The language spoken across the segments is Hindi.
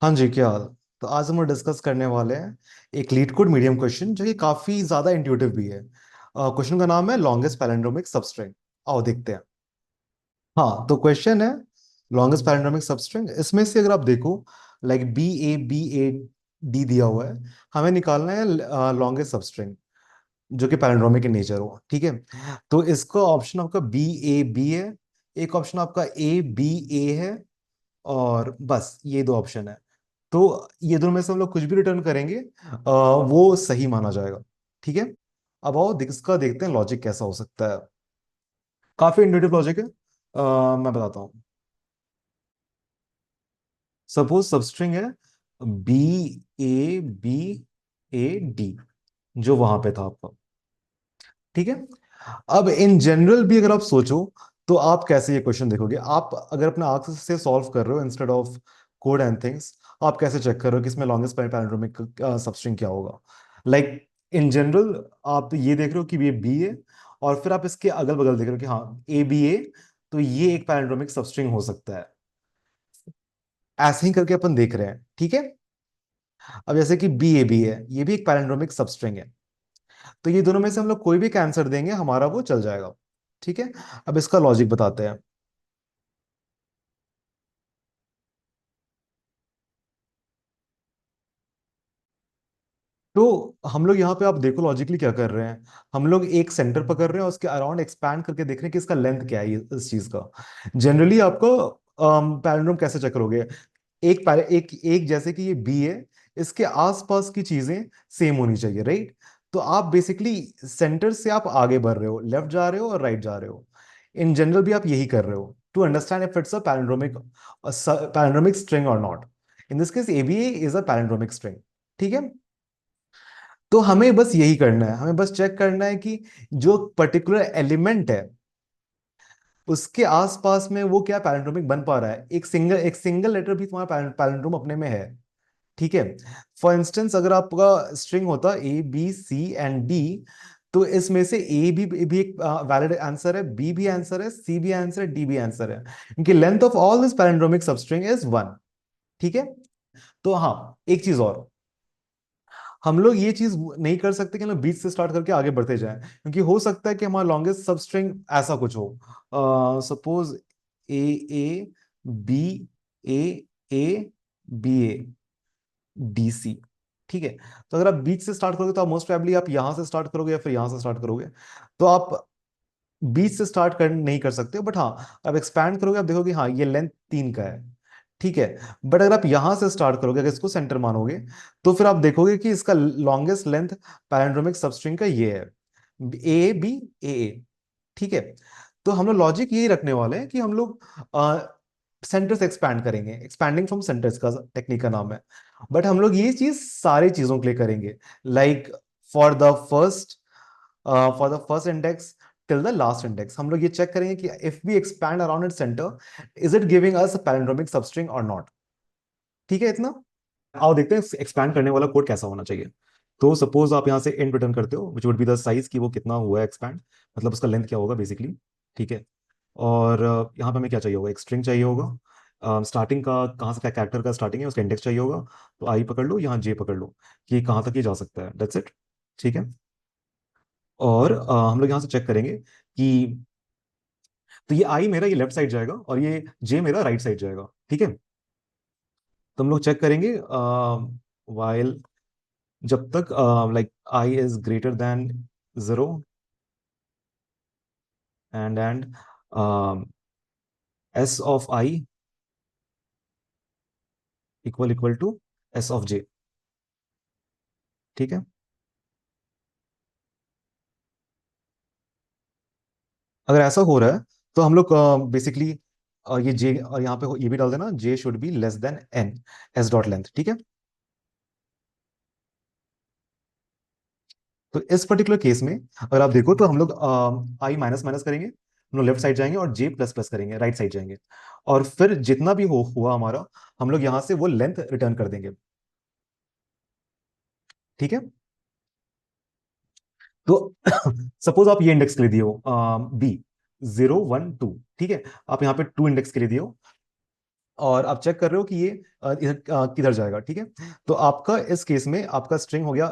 हाँ जी, क्या हाल। तो आज हम लोग डिस्कस करने वाले हैं एक लीड कोड मीडियम क्वेश्चन जो कि काफी ज्यादा इंट्यूटिव भी है। क्वेश्चन का नाम है लॉन्गेस्ट पैलिंड्रोमिक सबस्ट्रिंग। आओ देखते हैं। हाँ, तो क्वेश्चन है लॉन्गेस्ट पैलिंड्रोमिक सबस्ट्रिंग। इसमें से अगर आप देखो, लाइक बी ए डी दिया हुआ है, हमें निकालना है लॉन्गेस्ट सबस्ट्रिंग जो कि पैलिंड्रोमिक इन नेचर हो। ठीक है, तो इसका ऑप्शन आपका बी है, एक ऑप्शन आपका ए है, और बस ये दो ऑप्शन है। तो ये दोनों में से हम लोग कुछ भी रिटर्न करेंगे वो सही माना जाएगा। ठीक है, अब आओ इसका देखते हैं लॉजिक कैसा हो सकता है। काफी इंट्यूटिव लॉजिक है। मैं बताता हूँ। सपोज सबस्ट्रिंग है बी ए डी, जो वहां पे था आपका। ठीक है, अब इन जनरल भी अगर आप सोचो तो आप कैसे ये क्वेश्चन देखोगे। आप अगर अपने आंख से सॉल्व कर रहे हो instead of code and things, आप कैसे चेक कर रहे हो कि इसमें लॉन्गेस्ट पैलिंड्रोमिक सबस्ट्रिंग क्या होगा। लाइक इन जनरल आप तो ये देख रहे हो कि ये बी है, और फिर आप इसके अगल बगल देख रहे हो कि हाँ ए बी ए, तो ये एक पैलिंड्रोमिक सबस्ट्रिंग हो सकता है। ऐसे ही करके अपन देख रहे हैं। ठीक है, अब जैसे कि बी है, ये भी एक पैलिंड्रोमिक सबस्ट्रिंग है। तो ये दोनों में से हम लोग कोई भी आंसर देंगे हमारा वो चल जाएगा। ठीक है, अब इसका लॉजिक बताते हैं। तो हम लोग यहाँ पे आप देखो लॉजिकली क्या कर रहे हैं। हम लोग एक सेंटर पकड़ रहे हैं और उसके अराउंड एक्सपैंड करके देख रहे हैं कि इसका लेंथ क्या है इस चीज का। जनरली आपको पैलिंड्रोम कैसे चेक करोगे। एक जैसे कि ये बी है, इसके आसपास की चीजें सेम होनी चाहिए, राइट। तो आप बेसिकली सेंटर से आप आगे बढ़ रहे हो, लेफ्ट जा रहे हो और राइट जा रहे हो। इन जनरल भी आप यही कर रहे हो to understand if it's a palindromic string और not. In this case A is a palindromic string. ठीक है, तो हमें बस यही करना है, हमें बस चेक करना है कि जो पर्टिकुलर एलिमेंट है उसके आसपास में वो क्या पैलिंड्रोमिक बन पा रहा है। एक सिंगल लेटर भी तुम्हारा पैलिंड्रोम अपने में है। ठीक है, फॉर इंस्टेंस अगर आपका स्ट्रिंग होता A B C and D, तो इसमें से ए भी एक वैलिड आंसर है, बी भी आंसर है, सी भी आंसर है, डी भी आंसर है, क्योंकि length of all this palindromic substring is 1। ठीक है, तो हाँ, एक चीज और, हम लोग ये चीज नहीं कर सकते कि हम लोग बीच से स्टार्ट करके आगे बढ़ते जाएं, क्योंकि हो सकता है कि हमारा लॉन्गेस्ट सब स्ट्रिंग ऐसा कुछ हो। Suppose A B A A B A D C. ठीक है, तो अगर आप बीच से स्टार्ट करोगे तो आप मोस्ट प्रोबेबली आप यहां से स्टार्ट करोगे या फिर यहां से स्टार्ट करोगे। तो आप बीच से स्टार्ट कर नहीं कर सकते हो, बट हाँ आप एक्सपैंड करोगे, आप देखोगे हाँ ये लेंथ 3 का है। ठीक है, बट अगर आप यहां से स्टार्ट करोगे, अगर इसको सेंटर मानोगे, तो फिर आप देखोगे कि इसका लॉन्गेस्ट लेंथ पैलिंड्रोमिक सबस्ट्रिंग का ये है, ए बी ए। ठीक है, तो हम लोग लॉजिक यही रखने वाले हैं कि हम लोग सेंटर से एक्सपैंड करेंगे, एक्सपैंडिंग फ्रॉम सेंटर्स का टेक्निक का नाम है। बट हम लोग ये चीज सारी चीजों के लिए करेंगे, like for the first for the first index till the last index हम लोग ये चेक करेंगे कि if we expand around it centre, is it giving us a palindromic substring और नॉट। ठीक है इतना। आओ देखते हैं एक्सपैंड करने वाला कोड कैसा होना चाहिए। तो सपोज आप यहाँ से इंट रिटर्न करते हो which would be the size, कि वो कितना हुआ है एक्सपैंड, मतलब उसका लेंथ क्या होगा बेसिकली। ठीक है, और यहाँ पे हमें क्या चाहिए होगा, एक स्ट्रिंग चाहिए होगा। स्टार्टिंग का कहाँ से क्या कैरेक्टर का स्टार्टिंग है उसका इंडेक्स चाहिए होगा। तो आई पकड़ लो, यहाँ जे पकड़ लो कि कहाँ तक ये जा सकता है, दैट्स इट। ठीक है, और हम लोग यहाँ से चेक करेंगे कि, तो ये आई मेरा ये लेफ्ट साइड जाएगा और ये जे मेरा राइट साइड जाएगा। ठीक है, तो हम लोग चेक करेंगे वाइल, जब तक like I is greater than 0, and S of I equal equal to S of J. ठीक है, अगर ऐसा हो रहा है तो हम लोग बेसिकली ये जे, और यहाँ पे ये भी डाल देना, J should be less than N S dot length. ठीक है, तो इस पर्टिकुलर केस में अगर आप देखो तो हम लोग आई माइनस माइनस करेंगे, हम लोग लेफ्ट साइड जाएंगे, और जे प्लस प्लस करेंगे, राइट साइड जाएंगे, और फिर जितना भी हुआ हमारा, हम लोग यहां से वो लेंथ रिटर्न कर देंगे। ठीक है, तो सपोज आप ये इंडेक्स के लिए दिए हो बी 0 1 2। ठीक है, आप यहाँ पे 2 इंडेक्स के लिए दिए हो, और आप चेक कर रहे हो कि ये इधर किधर जाएगा, ठीक है। तो आपका इस केस में आपका स्ट्रिंग हो गया,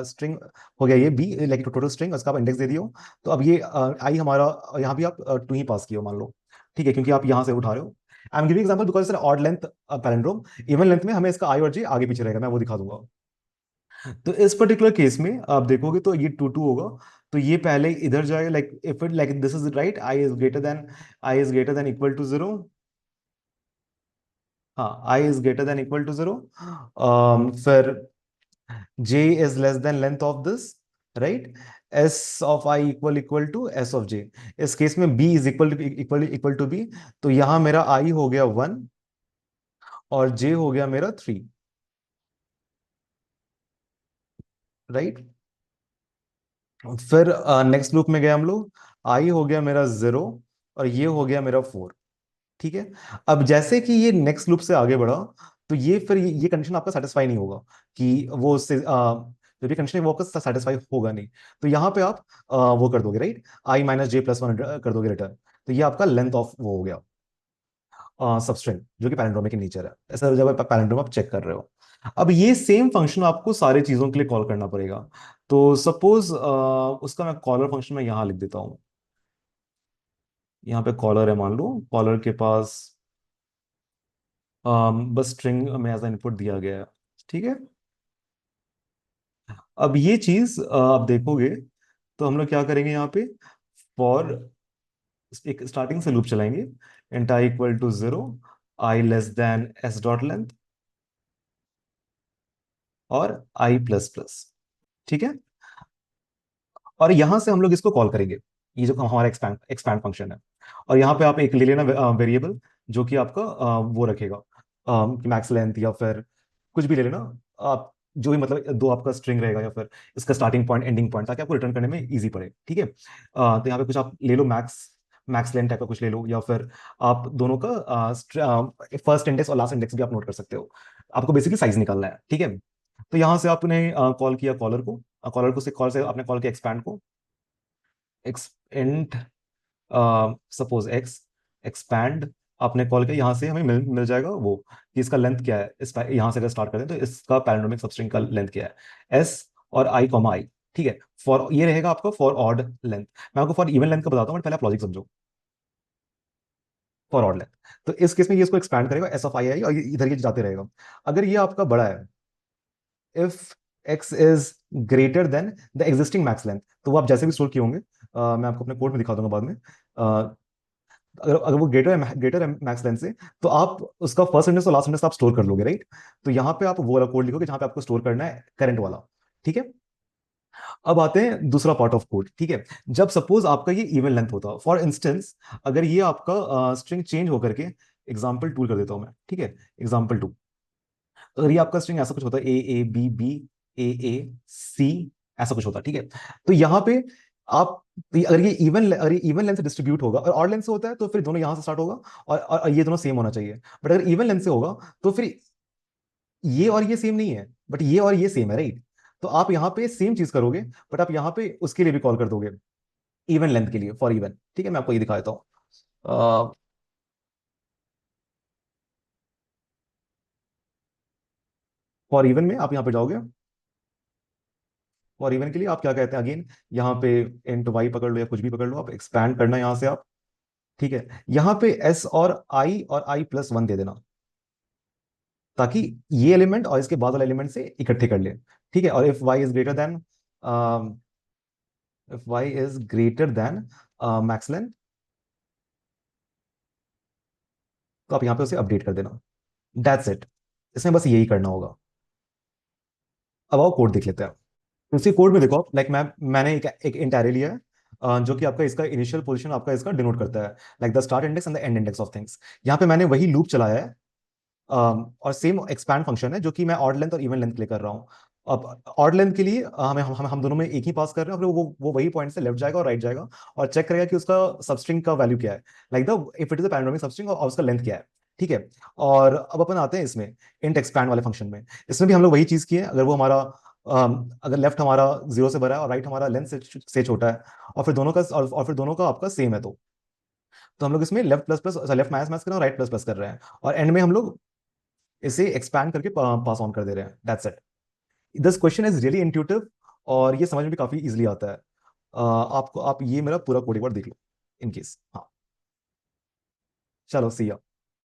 स्ट्रिंग हो गया ये बी, लाइक टोटल स्ट्रिंग, उसका आप इंडेक्स दे दियो। तो अब ये आई हमारा, यहाँ भी आप टू ही पास किया मान लो, ठीक है, क्योंकि आप यहाँ से उठा रहे हो। I am giving example because odd length palindrome, even length में हमें इसका आई और जे आगे पीछे रहेगा, मैं वो दिखा दूंगा। तो इस पर्टिकुलर केस में आप देखोगे तो ये टू टू होगा। तो ये पहले इधर जाएगा, like if it like this is right, I is greater than equal to zero. हाँ, I is greater than equal to zero. फिर j is less than length of this, right. s of i equal to s of j। इस केस में b is equal to b। तो यहां मेरा i हो गया 1 और j हो गया मेरा 3, राइट। फिर नेक्स्ट लूप में गए हम लोग, i हो गया मेरा 0 और ये हो गया मेरा 4, ठीक है। अब जैसे कि ये नेक्स्ट लूप से आगे बढ़ा, तो ये फिर ये कंडीशन आपका सेटिस्फाई नहीं होगा कि वो उससे जो भी कंडीशन है वो आपका सेटिस्फाई होगा नहीं। तो यहाँ पे आप वो कर दोगे, राइट, आई माइनस जे प्लस वन कर दोगे रिटर्न। तो ये आपका लेंथ ऑफ वो हो गया सबस्ट्रिंग, जो कि पैलिंड्रोमिक इन नेचर है। ऐसा जब आप पैलिंड्रोम आप चेक कर रहे हो, अब ये सेम फंक्शन आपको सारी चीजों के लिए कॉल करना पड़ेगा। तो सपोज उसका मैं कॉलर फंक्शन में यहाँ लिख देता हूँ। यहाँ पे कॉलर है, मान लो कॉलर के पास बस स्ट्रिंग में एज इनपुट दिया गया है, ठीक है। अब ये चीज आप देखोगे तो हम लोग क्या करेंगे यहाँ पे, फॉर एक स्टार्टिंग से लूप चलाएंगे, int I equal to zero, I less than S dot length और आई प्लस प्लस, ठीक है। और यहां से हम लोग इसको कॉल करेंगे, ये जो हमारा एक्सपैंड एक्सपैंड फंक्शन है। और यहाँ पे आप एक ले लेना वेरिएबल, जो कि आपका वो रखेगा मैक्स लेंथ या फिर कुछ भी ले लेना आप, जो भी मतलब दो आपका स्ट्रिंग रहेगा या फिर इसका स्टार्टिंग पॉइंट एंडिंग पॉइंट, ताकि आपको रिटर्न करने में इजी पड़े, ठीक है। तो यहाँ पे कुछ आप ले लो, मैक्स मैक्स लेंथ टाइप का कुछ ले लो, या फिर आप दोनों का फर्स्ट इंडेक्स और लास्ट इंडेक्स भी आप नोट कर सकते हो। आपको बेसिकली साइज निकालना है, ठीक है। तो यहाँ से आपने कॉल किया कॉलर को, कॉलर को से कॉल से आपने कॉल किया एक्सपैंड को, एक्सपेंड सपोज एक्स, एक्सपैंड आपने कॉल किया, यहाँ से हमें मिल जाएगा वो कि इसका लेंथ क्या है। इस यहाँ से अगर स्टार्ट करते हैं तो इसका पैरानोमिक सबस्ट्रिंग का लेंथ क्या है, एस और आई कॉमा आई, ठीक है। फॉर ये रहेगा आपका फॉर ऑड लेंथ। मैं आपको फॉर इवन लेंथ का बताता हूँ, बट पहले आप लॉजिक समझो। फॉर ऑड लेंथ, तो इस केस में ये इसको एक्सपैंड करेगा एस ऑफ आई आई, और इधर ये जाते रहेगा। अगर ये आपका बड़ा है, if x is greater then the existing max length, तो वो आप जैसे भी स्टोर किए होंगे, मैं आपको अपने कोड में दिखा दूंगा बाद में। अगर अगर वो ग्रेटर है मैक्स लेंथ से, तो आप उसका फर्स्ट इंडेक्स और लास्ट इंडेक्स आप स्टोर कर लोगे, राइट। तो यहाँ पे आप वो वाला कोड लिखोगे जहाँ पे आपको स्टोर करना है करंट वाला, ठीक है। अब आते हैं दूसरा पार्ट ऑफ कोड, ठीक है। जब सपोज आपका ये इवन लेंथ होता, फॉर इंस्टेंस अगर ये आपका स्ट्रिंग चेंज होकर के, एग्जाम्पल टू कर देता हूं मैं, ठीक है, एग्जाम्पल टू। अगर ये आपका स्ट्रिंग ऐसा कुछ होता है, ए ए बी बी ए सी, ऐसा कुछ होता है, ठीक है। तो यहाँ पे आप, तो अगर ये इवन लेंथ से डिस्ट्रीब्यूट होगा और ऑड लेंथ से होता है, तो फिर दोनों यहां से स्टार्ट होगा और ये दोनों सेम होना चाहिए। बट अगर इवन लेंथ से होगा, तो फिर ये और ये सेम नहीं है, बट ये और ये सेम है, राइट। तो आप यहाँ पे सेम चीज करोगे, बट आप यहाँ पे उसके लिए भी कॉल कर दोगे, इवन लेंथ के लिए, फॉर इवन, ठीक है। मैं आपको ये दिखा देता हूँ। फॉर इवन में आप यहाँ पे जाओगे, फॉर इवन के लिए आप क्या कहते हैं अगेन, यहाँ पे इंट वाई पकड़ लो या कुछ भी पकड़ लो, आप एक्सपैंड करना यहाँ से आप, ठीक है। यहाँ पे एस और आई प्लस वन दे देना, ताकि ये एलिमेंट और इसके बाद वाले एलिमेंट से इकट्ठे कर ले, ठीक है। और if Y is greater than, if Y is greater than max length, तो आप यहाँ पे उसे अपडेट कर देना, दैट्स इट। इसमें बस यही करना होगा। अब आओ कोड देख लेते हैं। उसी कोड में देखो, लाइक मैंने एक इंट एरे लिया है, जो कि आपका इसका इनिशियल पोजीशन आपका इसका डिनोट करता है, like the start index and the end index of things. यहाँ पे मैंने वही लूप चलाया है, और सेम एक्सपैंड फंक्शन है जो कि मैं ऑड लेंथ और इवन लेंथ के लिए कर रहा हूँ। अब ऑड लेंथ के लिए हम दोनों में एक ही पास कर रहे हैं, और वो वही पॉइंट से लेफ्ट जाएगा और राइट जाएगा, और चेक करेगा कि उसका सबस्ट्रिंग का वैल्यू क्या है, like the if it is a panoramic substring, और उसका लेंथ क्या है, ठीक है। और अब अपन आते हैं इसमें इंट एक्सपैंड वाले फंक्शन में। इसमें भी हम लोग वही चीज किए, अगर वो हमारा अगर लेफ्ट हमारा जीरो से भरा है और राइट हमारा लेंथ से छोटा है, और फिर दोनों का आपका सेम है, तो तो हम लोग इसमें left plus plus, left minus minus कर रहे हैं और राइट प्लस प्लस कर रहे हैं, और एंड में हम लोग इसे एक्सपैंड करके पास ऑन कर दे रहे हैं। That's it. This question is really intuitive, और ये समझ में भी काफी इजीली आता है। आपको, आप ये मेरा पूरा कोड एक बार देख लो इन केस। हाँ, चलो सी